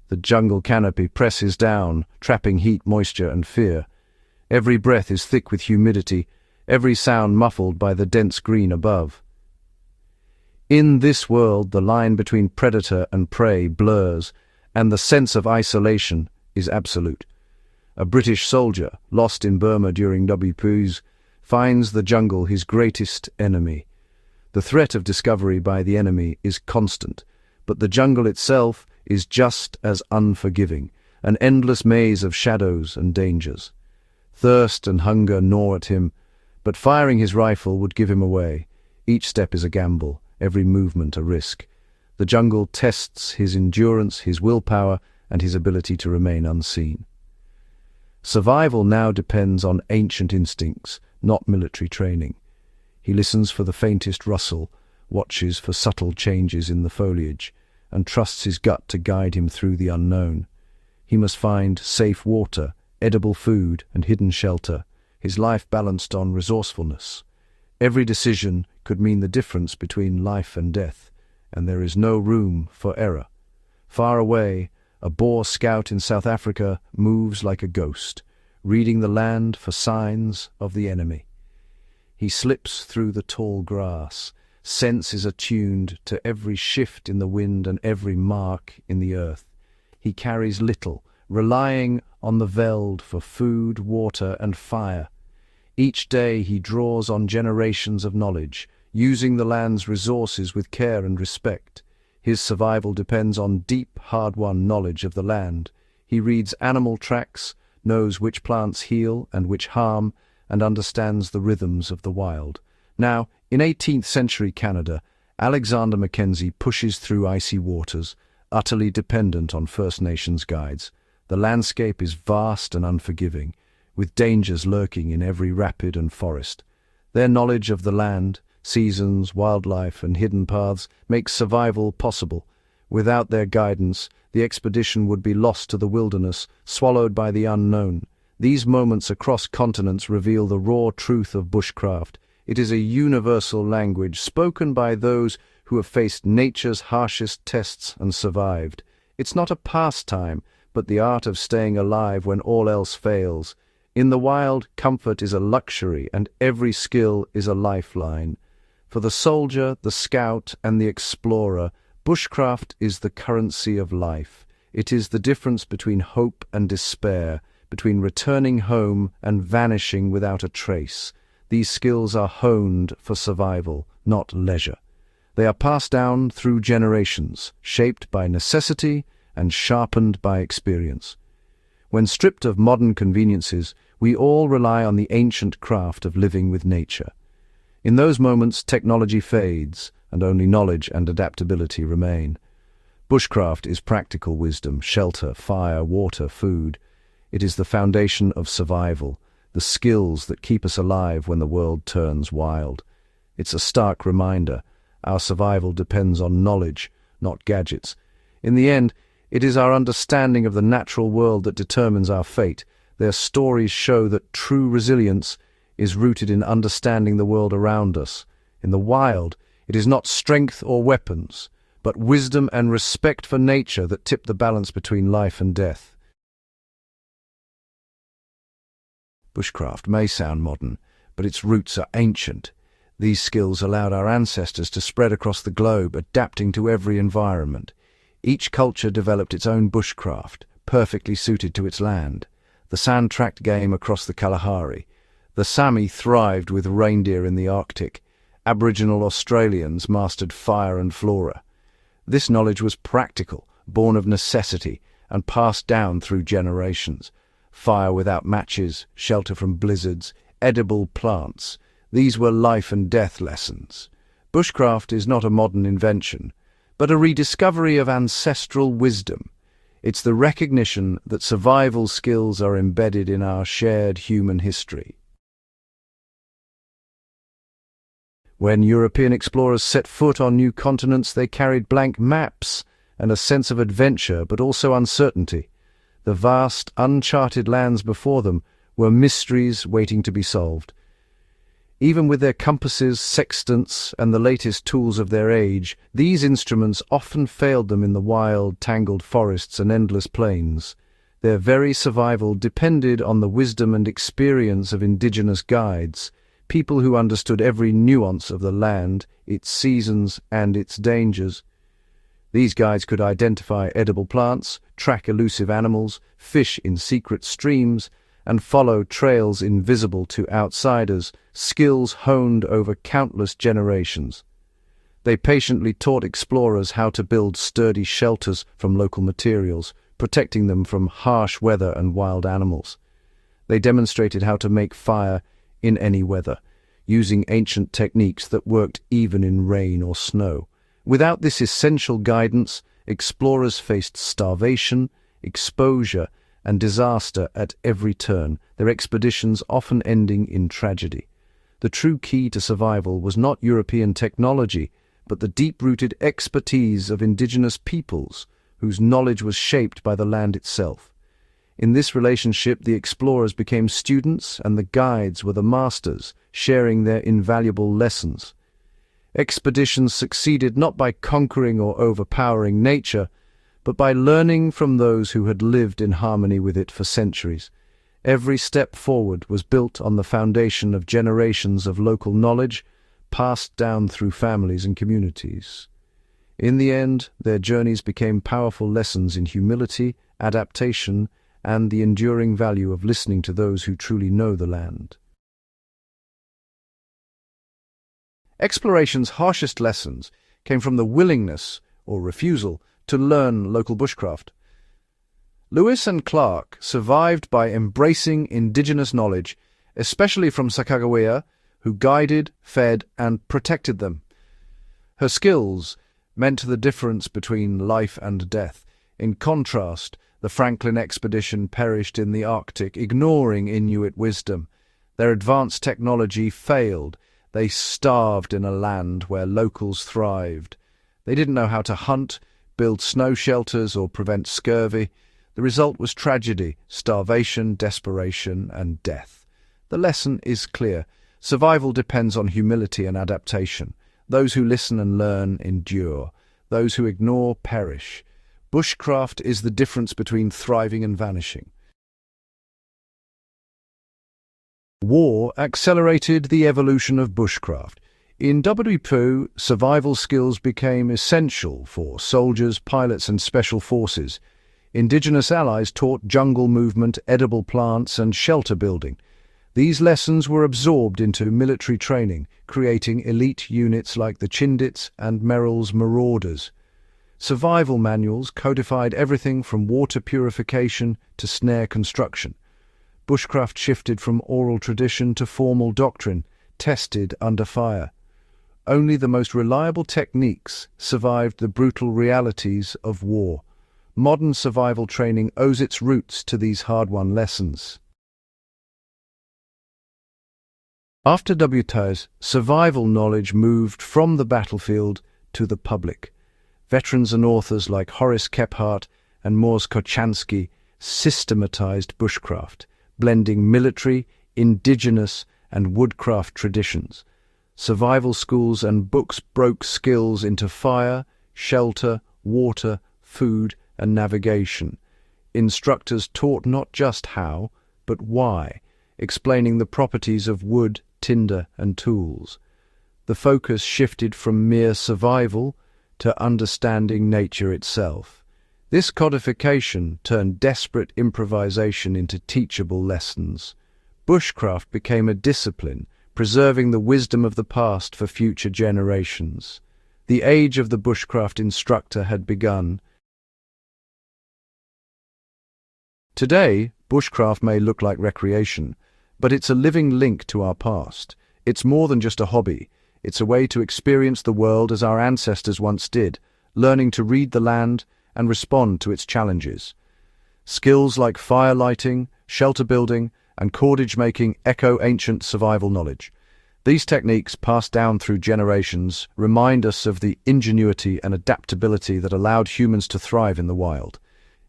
The jungle canopy presses down, trapping heat, moisture, and fear. Every breath is thick with humidity, every sound muffled by the dense green above. In this world, the line between predator and prey blurs, and the sense of isolation is absolute. A British soldier, lost in Burma during WWII, finds the jungle his greatest enemy. The threat of discovery by the enemy is constant, but the jungle itself is just as unforgiving, an endless maze of shadows and dangers. Thirst and hunger gnaw at him, but firing his rifle would give him away. Each step is a gamble, every movement a risk. The jungle tests his endurance, his willpower, and his ability to remain unseen. Survival now depends on ancient instincts, not military training. He listens for the faintest rustle, watches for subtle changes in the foliage, and trusts his gut to guide him through the unknown. He must find safe water, edible food, and hidden shelter, his life balanced on resourcefulness. Every decision could mean the difference between life and death, and there is no room for error. Far away, a Boer scout in South Africa moves like a ghost, reading the land for signs of the enemy. He slips through the tall grass. Sense is attuned to every shift in the wind and every mark in the earth. He carries little, relying on the veld for food, water, and fire. Each day he draws on generations of knowledge, using the land's resources with care and respect. His survival depends on deep, hard-won knowledge of the land. He reads animal tracks, knows which plants heal and which harm, and understands the rhythms of the wild. Now, in 18th century Canada, Alexander Mackenzie pushes through icy waters, utterly dependent on First Nations guides. The landscape is vast and unforgiving, with dangers lurking in every rapid and forest. Their knowledge of the land, seasons, wildlife, and hidden paths makes survival possible. Without their guidance, the expedition would be lost to the wilderness, swallowed by the unknown. These moments across continents reveal the raw truth of bushcraft. It is a universal language spoken by those who have faced nature's harshest tests and survived. It's not a pastime, but the art of staying alive when all else fails. In the wild, comfort is a luxury, and every skill is a lifeline. For the soldier, the scout, and the explorer, bushcraft is the currency of life. It is the difference between hope and despair, between returning home and vanishing without a trace. These skills are honed for survival, not leisure. They are passed down through generations, shaped by necessity and sharpened by experience. When stripped of modern conveniences, we all rely on the ancient craft of living with nature. In those moments, technology fades, and only knowledge and adaptability remain. Bushcraft is practical wisdom, shelter, fire, water, food. It is the foundation of survival, the skills that keep us alive when the world turns wild. It's a stark reminder. Our survival depends on knowledge, not gadgets. In the end, it is our understanding of the natural world that determines our fate. Their stories show that true resilience is rooted in understanding the world around us. In the wild, it is not strength or weapons, but wisdom and respect for nature that tip the balance between life and death. Bushcraft may sound modern, but its roots are ancient. These skills allowed our ancestors to spread across the globe, adapting to every environment. Each culture developed its own bushcraft, perfectly suited to its land. The sand-tracked game across the Kalahari. The Sami thrived with reindeer in the Arctic. Aboriginal Australians mastered fire and flora. This knowledge was practical, born of necessity, and passed down through generations. Fire without matches, shelter from blizzards, edible plants. These were life and death lessons. Bushcraft is not a modern invention, but a rediscovery of ancestral wisdom. It's the recognition that survival skills are embedded in our shared human history. When European explorers set foot on new continents, they carried blank maps and a sense of adventure, but also uncertainty. The vast, uncharted lands before them were mysteries waiting to be solved. Even with their compasses, sextants, and the latest tools of their age, these instruments often failed them in the wild, tangled forests and endless plains. Their very survival depended on the wisdom and experience of indigenous guides, people who understood every nuance of the land, its seasons, and its dangers. These guides could identify edible plants, track elusive animals, fish in secret streams, and follow trails invisible to outsiders, skills honed over countless generations. They patiently taught explorers how to build sturdy shelters from local materials, protecting them from harsh weather and wild animals. They demonstrated how to make fire in any weather, using ancient techniques that worked even in rain or snow. Without this essential guidance, explorers faced starvation, exposure, and disaster at every turn, their expeditions often ending in tragedy. The true key to survival was not European technology, but the deep-rooted expertise of indigenous peoples, whose knowledge was shaped by the land itself. In this relationship, the explorers became students and the guides were the masters, sharing their invaluable lessons. Expeditions succeeded not by conquering or overpowering nature, but by learning from those who had lived in harmony with it for centuries. Every step forward was built on the foundation of generations of local knowledge, passed down through families and communities. In the end, their journeys became powerful lessons in humility, adaptation, and the enduring value of listening to those who truly know the land. Exploration's harshest lessons came from the willingness, or refusal, to learn local bushcraft. Lewis and Clark survived by embracing indigenous knowledge, especially from Sacagawea, who guided, fed, and protected them. Her skills meant the difference between life and death. In contrast, the Franklin expedition perished in the Arctic, ignoring Inuit wisdom. Their advanced technology failed. They starved in a land where locals thrived. They didn't know how to hunt, build snow shelters, or prevent scurvy. The result was tragedy, starvation, desperation, and death. The lesson is clear. Survival depends on humility and adaptation. Those who listen and learn endure. Those who ignore perish. Bushcraft is the difference between thriving and vanishing. War accelerated the evolution of bushcraft. In WWII, survival skills became essential for soldiers, pilots, and special forces. Indigenous allies taught jungle movement, edible plants, and shelter building. These lessons were absorbed into military training, creating elite units like the Chindits and Merrill's Marauders. Survival manuals codified everything from water purification to snare construction. Bushcraft shifted from oral tradition to formal doctrine, tested under fire. Only the most reliable techniques survived the brutal realities of war. Modern survival training owes its roots to these hard-won lessons. After WWII, survival knowledge moved from the battlefield to the public. Veterans and authors like Horace Kephart and Mors Kochanski systematized bushcraft, blending military, indigenous, and woodcraft traditions. Survival schools and books broke skills into fire, shelter, water, food, and navigation. Instructors taught not just how, but why, explaining the properties of wood, tinder, and tools. The focus shifted from mere survival to understanding nature itself. This codification turned desperate improvisation into teachable lessons. Bushcraft became a discipline, preserving the wisdom of the past for future generations. The age of the bushcraft instructor had begun. Today, bushcraft may look like recreation, but it's a living link to our past. It's more than just a hobby. It's a way to experience the world as our ancestors once did, learning to read the land and respond to its challenges. Skills like fire lighting, shelter building, and cordage making echo ancient survival knowledge. These techniques, passed down through generations, remind us of the ingenuity and adaptability that allowed humans to thrive in the wild.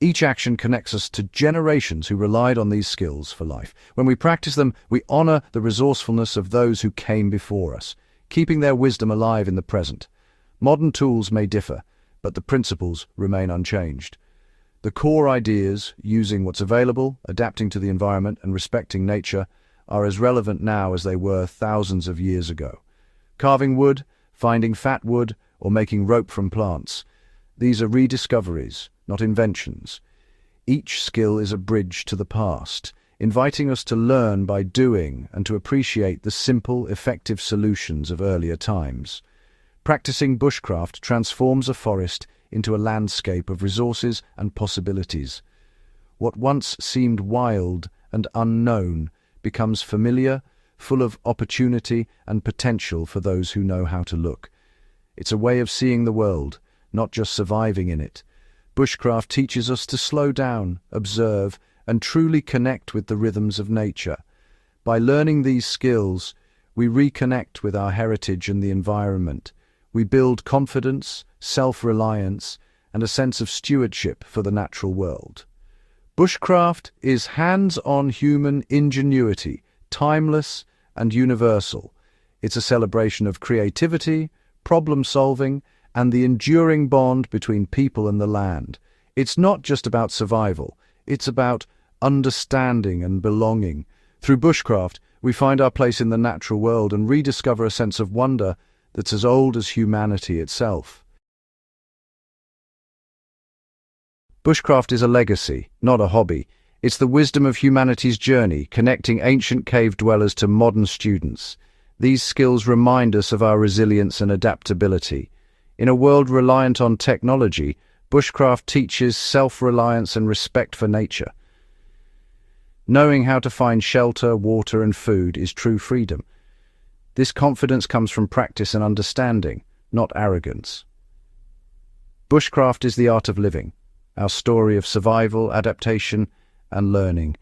Each action connects us to generations who relied on these skills for life. When we practice them, we honor the resourcefulness of those who came before us, keeping their wisdom alive in the present. Modern tools may differ, but the principles remain unchanged. The core ideas, using what's available, adapting to the environment, and respecting nature, are as relevant now as they were thousands of years ago. Carving wood, finding fat wood, or making rope from plants. These are rediscoveries, not inventions. Each skill is a bridge to the past, inviting us to learn by doing and to appreciate the simple, effective solutions of earlier times. Practicing bushcraft transforms a forest into a landscape of resources and possibilities. What once seemed wild and unknown becomes familiar, full of opportunity and potential for those who know how to look. It's a way of seeing the world, not just surviving in it. Bushcraft teaches us to slow down, observe, and truly connect with the rhythms of nature. By learning these skills, we reconnect with our heritage and the environment. We build confidence, self-reliance, and a sense of stewardship for the natural world. Bushcraft is hands-on human ingenuity, timeless and universal. It's a celebration of creativity, problem-solving, and the enduring bond between people and the land. It's not just about survival, it's about understanding and belonging. Through bushcraft, we find our place in the natural world and rediscover a sense of wonder that's as old as humanity itself. Bushcraft is a legacy, not a hobby. It's the wisdom of humanity's journey, connecting ancient cave dwellers to modern students. These skills remind us of our resilience and adaptability. In a world reliant on technology, bushcraft teaches self-reliance and respect for nature. Knowing how to find shelter, water, and food is true freedom. This confidence comes from practice and understanding, not arrogance. Bushcraft is the art of living, our story of survival, adaptation, and learning.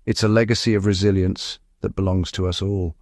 It's a legacy of resilience that belongs to us all.